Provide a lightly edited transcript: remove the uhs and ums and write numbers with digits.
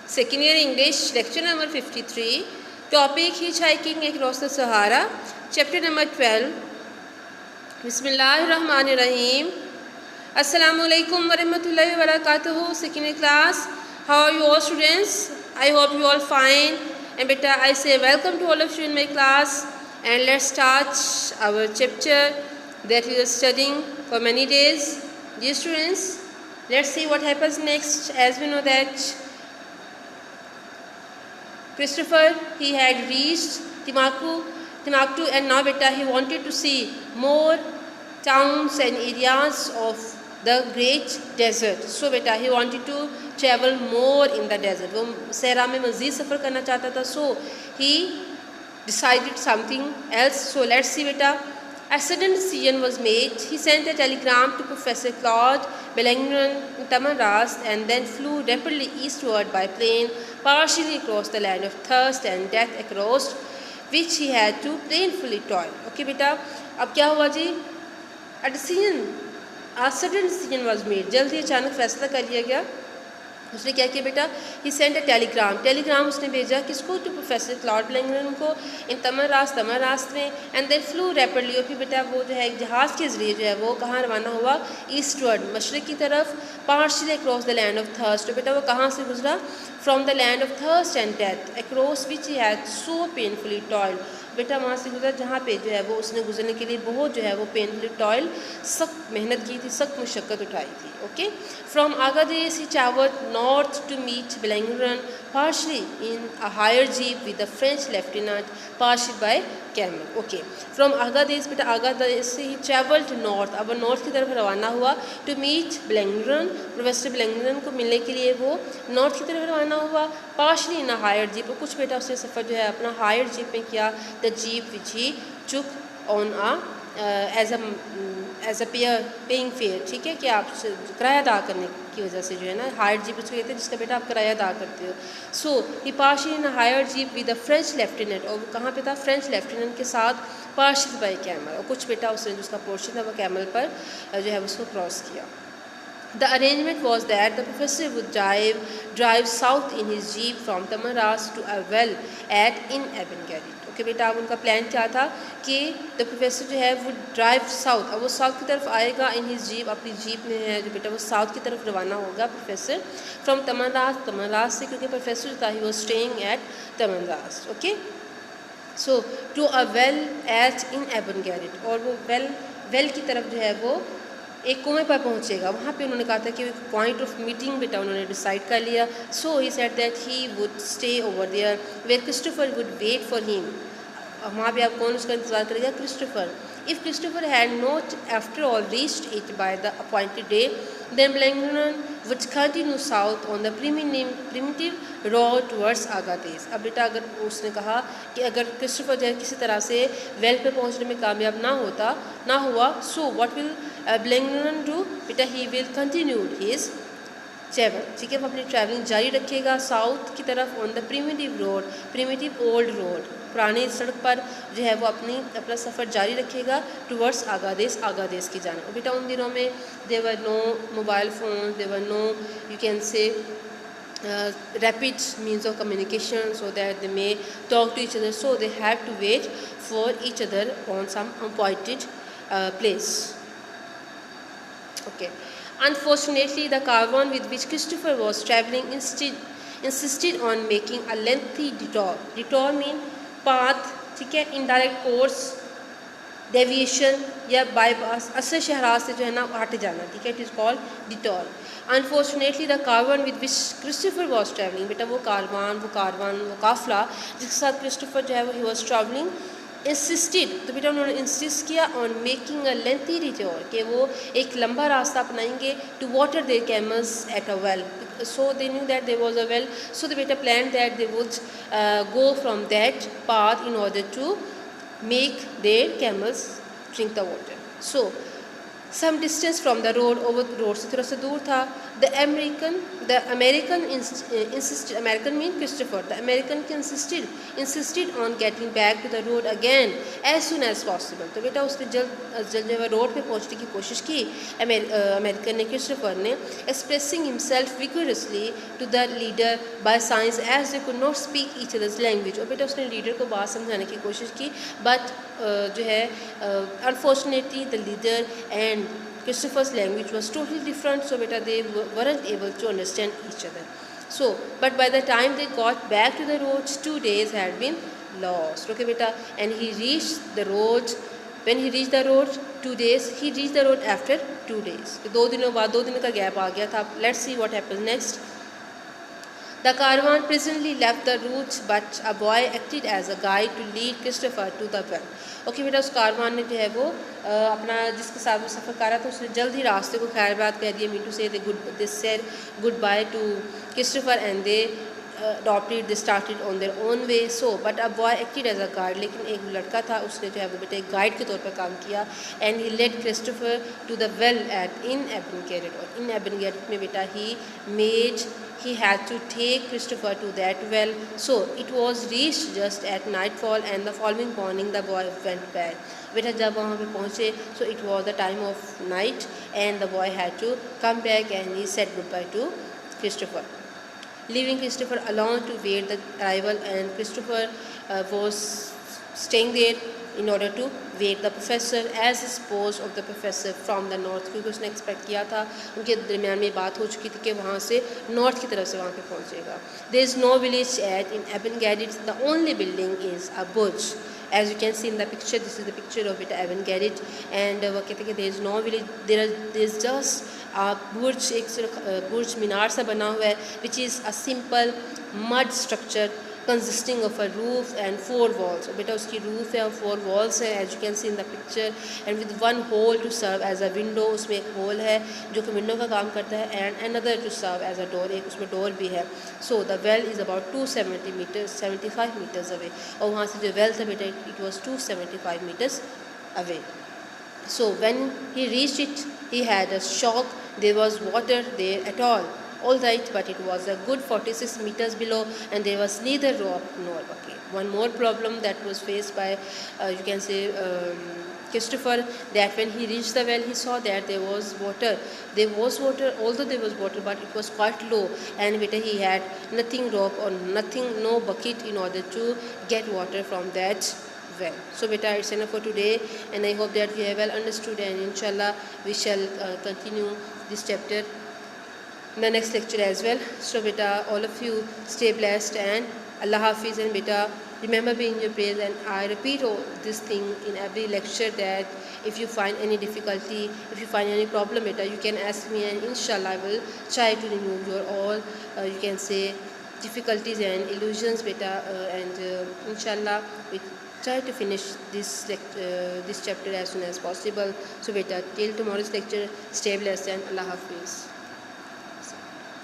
Second year English, lecture number 53, topic hitchhiking across the Sahara, chapter number 12. Bismillahirrahmanirrahim. Assalamu alaikum warahmatullahi wabarakatuh. Second year class, how are you all students? I hope you all fine. And beta, I say welcome to all of you in my class, and let's start our chapter that we are studying for many days. Dear students, let's see what happens next. As we know that Christopher, he had reached Timbuktu, and now beta he wanted to see more towns and areas of the great desert. So beta he wanted to travel more in the desert. वो सहरा में मज़ीद सफ़र करना चाहता था. So he decided something else. So let's see beta. A sudden decision was made. He sent a telegram to Professor Claude Belengren in Tamarast and then flew rapidly eastward by plane, partially across the land of thirst and death, across which he had to painfully toil. Okay beta, अब क्या हुआ जी? A sudden decision was made. जल्दी अचानक फैसला कर लिया गया. उसने क्या किया बेटा? ही सेंट अ टेलीग्राम उसने भेजा किसको? टू प्रोफेसर क्लॉड बेलेंगरन को इन तमरास्त में. And then flew rapidly. और फिर बेटा वो जो है एक जहाज़ के ज़रिए जो है वो कहाँ रवाना हुआ? ईस्टवर्ड, मशरक़ की तरफ. Partially across the land of thirst. तो बेटा वो कहाँ से गुजरा? From the land of thirst and death, across which he had so painfully toiled. बेटा वहाँ से गुजरा जहाँ पे जो है वो उसने गुजरने के लिए बहुत जो है वो पेनफुली टॉयल, सख्त मेहनत की थी, सख्त मुशक्क़त उठाई थी. Okay. From Agadez he traveled north to meet Belengren, partially in a hired jeep with a French lieutenant, partially by camel. Okay. From Agadez बेटा Agadez से ही traveled north, अब नॉर्थ की तरफ रवाना हुआ. to meet Belengren, प्रोफेसर बेलेंगरन को मिलने के लिए वो नॉर्थ की तरफ रवाना हुआ. partially in a hired jeep, कुछ बेटा उसने सफ़र जो है अपना हायर जीप में किया. the jeep which he took on as a paying fair. ठीक है कि आप किराया अदा करने की वजह से जो है ना हायर जीप उसको कहते हैं जिसका बेटा आप किराया अदा करते हो. So he partial in hire jeep with the French lieutenant. और वो कहाँ पे था? फ्रेंच लेफ्टिनेंट के साथ. पार्शियल बाई कैमल, और कुछ बेटा उसने जिसका पोर्शन था वो कैमल पर जो है उसको क्रॉस किया. The arrangement was that the professor would drive south in his jeep from Tamarast to a well at in Abengarit. Okay बेटा अब उनका प्लान क्या था कि द प्रोफेसर जो है वो ड्राइव साउथ, अब वो साउथ की तरफ आएगा इन हिज जीप, अपनी जीप में है जो बेटा वो साउथ की तरफ रवाना होगा प्रोफेसर फ्रॉम तमरास्त से, क्योंकि प्रोफेसर जो था ही वो staying at Tamanrasset. Okay. So to a well at In Abangarit, और वो वेल की तरफ जो है वो एक कुएं पर पहुंचेगा. वहाँ पे उन्होंने कहा था कि पॉइंट ऑफ मीटिंग बेटा उन्होंने डिसाइड कर लिया. So he said that he would stay over there where Christopher would wait for him. वहाँ पे आप कौन उसका इंतज़ार करेगा? Christopher. If Christopher had not after all reached it by the appointed day, then Belengren would continue south on the primitive road towards Agadez. अब बेटा अगर उसने कहा कि अगर क्रिस्टोफर जो है किसी तरह से वेल पे पहुंचने में कामयाब ना हुआ, so what will Belengren do? बेटा he will continue his travel. ठीक है, वो अपनी ट्रैवलिंग जारी रखेगा साउथ की तरफ on the primitive old road, पुरानी सड़क पर जो है वो अपना सफ़र जारी रखेगा टुवर्ड्स आगादेस की जाना. बेटा उन दिनों में there were no mobile phone, there were no you can say rapid means of communication so that they may talk to each other. So they have to wait for each other on some appointed place. Okay. Unfortunately, the caravan with which Christopher was traveling insisted on making a lengthy detour. Detour mean path, ठीक है, indirect course, deviation या bypass, असल शहरात से जो है ना हट जाना. ठीक है, it is called detour. Unfortunately the caravan with which Christopher was travelling, बेटा वो काफिला जिसके साथ क्रिस्टोफर जो है वो ही वॉज ट्रैवलिंग इंसिस्टेड, तो बेटा उन्होंने इंसिस्ट किया on making a lengthy detour, कि वो एक लंबा रास्ता अपनाएंगे to water their camels at a well. So they knew that there was a well, so they better planned that they would go from that path in order to make their camels drink the water. So some distance from the road, over the road से थोड़ा सा दूर था. The American insisted, American mean Christopher, the American insisted on getting back to the road again as soon as possible. तो बेटा उसने जल्द जो है रोड पे पहुंचने की कोशिश की, अमेरिकन ने, क्रिस्टोफर ने, expressing himself vigorously to the leader by signs as they could not speak each other's language. और बेटा उसने लीडर को बात समझाने की कोशिश की, but जो है unfortunately the leader and Christopher's language was totally different, so beta they weren't able to understand each other. So, but by the time they got back to the road, 2 days had been lost. Okay, beta, and he reached the road. When he reached the road, 2 days. He reached the road after 2 days. तो 2 दिनों बाद 2 दिन का gap आ गया था. Let's see what happens next. The caravan presently left the route, but a boy acted as a guide to lead Christopher to the well. Okay बेटा, उस कारवान ने जो है वो अपना जिसके साथ वो सफ़र कर रहा था उसने जल्द ही रास्ते को खैर बात कह दिया. मीटू से they said good by two Christopher and they adopted, they started on their own way. So but a boy acted as a guide, लेकिन एक लड़का था उसने जो है वो बेटा एक गाइड के तौर पर काम किया. and he led Christopher to the well at in Abengerret. और in Abengerret में बेटा he had to take Christopher to that well. So it was reached just at nightfall, and the following morning the boy went back. बेटा जब वहाँ पे पहुँचे, so it was the time of night and the boy had to come back, and he said goodbye to Christopher, leaving Christopher alone to wait the arrival. And Christopher was staying there in order to wait the professor as supposed of the professor from the north, क्योंकि उसने expect किया था, उनके दरमियान में बात हो चुकी थी कि वहाँ से नॉर्थ की तरफ से वहाँ पे पहुँचेगा. There is no village yet in Abengerret. The only building is a burj. As you can see in the picture, this is the picture of it, Abengerret. And वो कहते हैं कि there is no village. There is just a burj, एक burj मीनार सा बना हुआ है, which is a simple mud structure consisting of a roof and 4 walls. बेटा उसकी roof है और 4 walls है, as you can see in the picture, and with one hole to serve as a window. उसमें एक hole है जो कि window का काम करता है, and another to serve as a door, एक उसमें door भी है. So the well is about 75 meters away. और वहाँ से जो well था बेटा it was 275 meters away. So when he reached it, he had a shock. There was water there at all right, but it was a good 46 meters below, and there was neither rope nor bucket. One more problem that was faced by you can say Christopher, that when he reached the well, he saw that there was water, although there was water, but it was quite low, and he had nothing rope or no bucket in order to get water from that well. So beta, it's enough for today, and I hope that you have well understood, and inshallah we shall continue this chapter in the next lecture as well. So beta, all of you stay blessed, and Allah Hafiz. And beta, remember being in your prayers, and I repeat all this thing in every lecture, that if you find any difficulty, if you find any problem, beta, you can ask me, and inshallah I will try to remove your all you can say difficulties and illusions, beta, and inshallah we try to finish this chapter as soon as possible. So beta, till tomorrow's lecture, stay blessed, and Allah Hafiz.